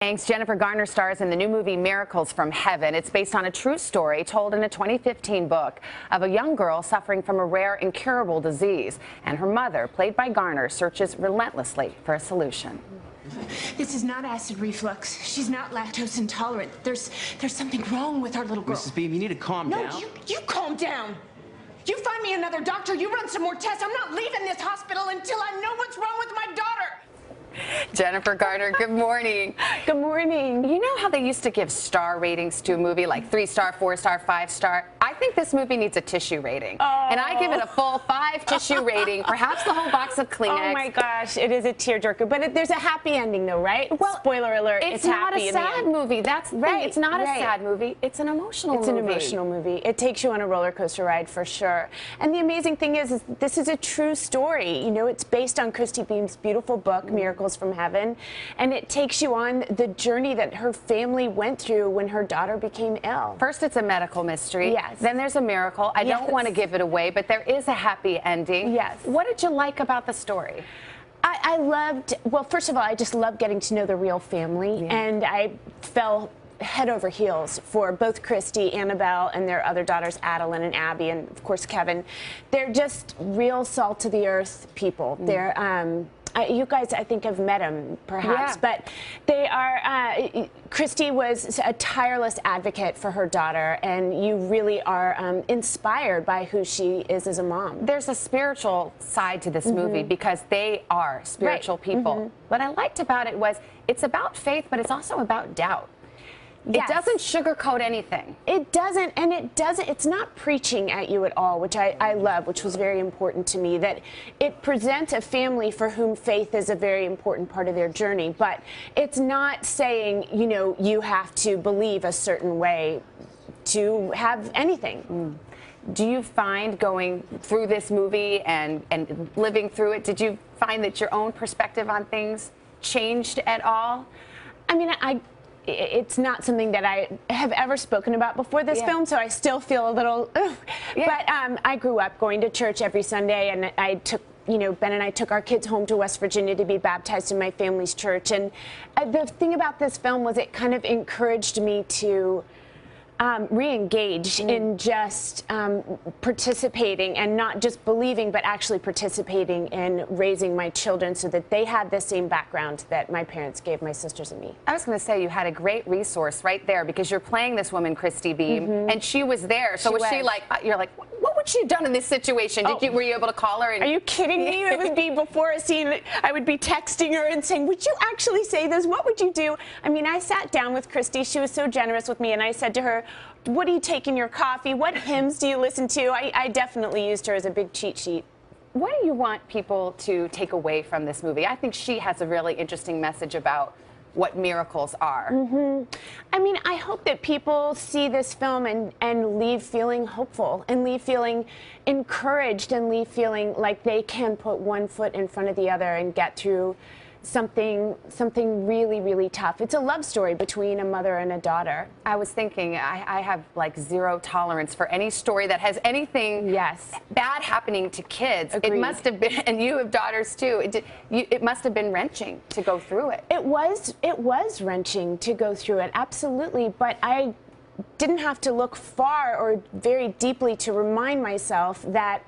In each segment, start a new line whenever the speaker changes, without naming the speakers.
Thanks. Jennifer Garner stars in the new movie Miracles from Heaven. It's based on a true story told in a 2015 book of a young girl suffering from a rare incurable disease. And her mother, played by Garner, searches relentlessly for a solution.
This is not acid reflux. She's not lactose intolerant. There's something wrong with our little girl.
Mrs. Beam, you need to calm down.
No, you calm down. You find me another doctor. You run some more tests. I'm not leaving this hospital until I know what's wrong with my daughter.
Jennifer Garner, good morning.
Good morning.
You know how they used to give star ratings to a movie, like 3-star, 4-star, 5-star? I think this movie needs a tissue rating.
Oh.
And I give it a full 5 tissue rating, perhaps the whole box of Kleenex.
Oh my gosh, it is a tearjerker. But there's a happy ending though, right? Well, spoiler alert,
it's not
happy
a sad movie. That's right. It's not a sad movie. It's an emotional movie.
It's an emotional movie. It takes you on a roller coaster ride for sure. And the amazing thing is this is a true story. You know, it's based on Christy Beam's beautiful book, Miracles from Heaven. And it takes you on the journey that her family went through when her daughter became ill.
First, it's a medical mystery.
Yes.
Then there's a miracle. I don't want to give it away, but there is a happy ending.
Yes.
What did you like about the story?
I loved, well, first of all, I just loved getting to know the real family.
Yeah.
And I fell head over heels for both Christy, Annabelle, and their other daughters, Adeline and Abby, and of course Kevin. They're just real salt of the earth people. They're you guys, I think, have met them, perhaps, but they are, Christy was a tireless advocate for her daughter, and you really are inspired by who she is as a mom.
There's a spiritual side to this movie because they are spiritual people. What I liked about it was it's about faith, but it's also about doubt.
Yes.
It doesn't sugarcoat anything.
It doesn't, and it's not preaching at you at all, which I love, which was very important to me, that it presents a family for whom faith is a very important part of their journey, but it's not saying, you know, you have to believe a certain way to have anything.
Do you find going through this movie and living through it, did you find that your own perspective on things changed at all?
I mean, it's not something that I have ever spoken about before this film, so I still feel a little, but I grew up going to church every Sunday, and I took, you know, Ben and I took our kids home to West Virginia to be baptized in my family's church. And the thing about this film was it kind of encouraged me to re-engage in just participating, and not just believing, but actually participating in raising my children so that they had the same background that my parents gave my sisters and me.
I was going to say you had a great resource right there, because you're playing this woman, Christy Beam, and she was there. So was she like, you're like, what would she have done in this situation? Were you able to call her? And,
are you kidding me? It would be before a scene, I would be texting her and saying, would you actually say this? What would you do? I mean, I sat down with Christy. She was so generous with me, and I said to her, what do you take in your coffee? What hymns do you listen to? I definitely used her as a big cheat sheet.
What do you want people to take away from this movie? I think she has a really interesting message about what miracles are.
I mean, I hope that people see this film and leave feeling hopeful, and leave feeling encouraged, and leave feeling like they can put one foot in front of the other and get through something really, really tough. It's a love story between a mother and a daughter.
I was thinking, I have like zero tolerance for any story that has anything bad happening to kids.
Agreed.
It must have been, and you have daughters too, it must have been wrenching to go through it.
It was wrenching to go through it, absolutely, but I didn't have to look far or very deeply to remind myself that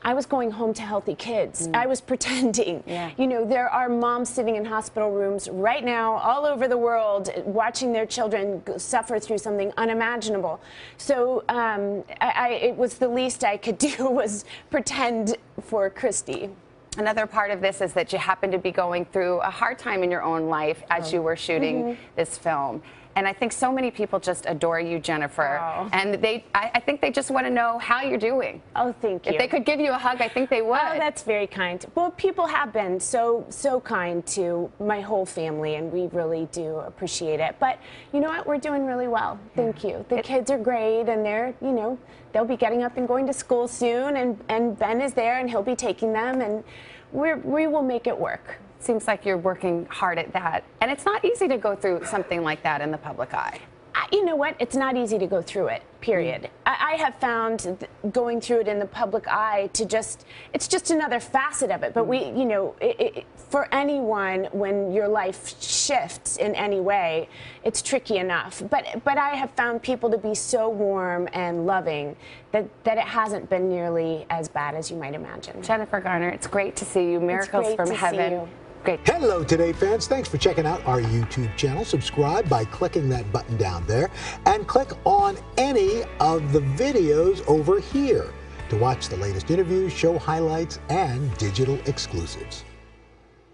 I was going home to healthy kids. I was pretending. You know, there are moms sitting in hospital rooms right now all over the world watching their children suffer through something unimaginable. So it was the least I could do was pretend for Christy.
Another part of this is that you happen to be going through a hard time in your own life as you were shooting this film. And I think so many people just adore you, Jennifer. And I think they just want to know how you're doing.
Oh, thank you.
If they could give you a hug, I think they would.
Oh, that's very kind. Well, people have been so kind to my whole family, and we really do appreciate it. But you know what? We're doing really well. Thank you. The kids are great, and they're, you know, they'll be getting up and going to school soon, and Ben is there, and he'll be taking them, and we will make it work.
Seems like you're working hard at that. And it's not easy to go through something like that in the public eye.
You know what? It's not easy to go through it. period. I have found going through it in the public eye it's just another facet of it. But for anyone, when your life shifts in any way, it's tricky enough. But I have found people to be so warm and loving that it hasn't been nearly as bad as you might imagine.
Jennifer Garner, it's great to see you. Miracles from Heaven. Great.
Hello, Today fans. Thanks for checking out our YouTube channel. Subscribe by clicking that button down there and click on any of the videos over here to watch the latest interviews, show highlights, and digital exclusives.